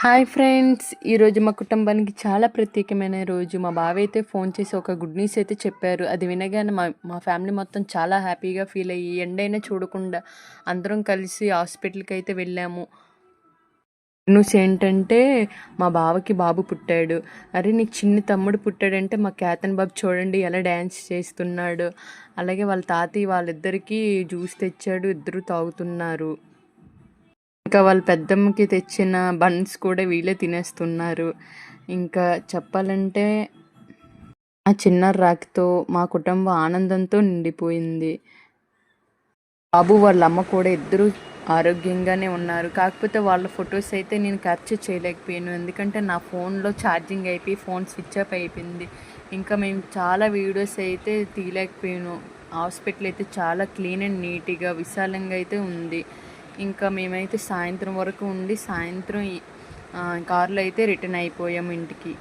Hi friends! ఈరోజు మా కుటుంబానికి చాలా ప్రత్యేకమైన రోజు. మా బావ అయితే ఫోన్ చేసి ఒక గుడ్ న్యూస్ అయితే చెప్పారు. అది వినగానే మా మా ఫ్యామిలీ మొత్తం చాలా హ్యాపీగా ఫీల్ అయ్యి ఎండైనా చూడకుండా అందరం కలిసి హాస్పిటల్‌కి అయితే వెళ్ళాము. న్యూస్ ఏంటంటే మా బావకి బాబు పుట్టాడు. అరే! నీకు చిన్ని తమ్ముడు పుట్టాడంటే మా కేతన్ బాబు చూడండి ఎలా డాన్స్ చేస్తున్నాడో. అలాగే వాళ్ళ తాతయ్య వాళ్ళిద్దరికీ జ్యూస్ తెచ్చాడు. ఇద్దరు తాగుతున్నారు. ఇంకా వాళ్ళ పెద్దమ్మకి తెచ్చిన బన్స్ కూడా వీళ్ళే తినేస్తున్నారు. ఇంకా చెప్పాలంటే ఆ చిన్న రాకతో మా కుటుంబం ఆనందంతో నిండిపోయింది. బాబు వాళ్ళ అమ్మ కూడా ఇద్దరు ఆరోగ్యంగానే ఉన్నారు. కాకపోతే వాళ్ళ ఫొటోస్ అయితే నేను క్యాప్చర్ చేయలేకపోయాను. ఎందుకంటే నా ఫోన్లో ఛార్జింగ్ అయిపోయి ఫోన్ స్విచ్ ఆఫ్ అయిపోయింది. ఇంకా మేము చాలా వీడియోస్ అయితే తీయలేకపోయాను. హాస్పిటల్ అయితే చాలా క్లీన్ అండ్ నీట్‌గా విశాలంగా అయితే ఉంది. ఇంకా మేమైతే సాయంత్రం వరకు ఉండి సాయంత్రం కారులో అయితే రిటర్న్ అయిపోయాము ఇంటికి.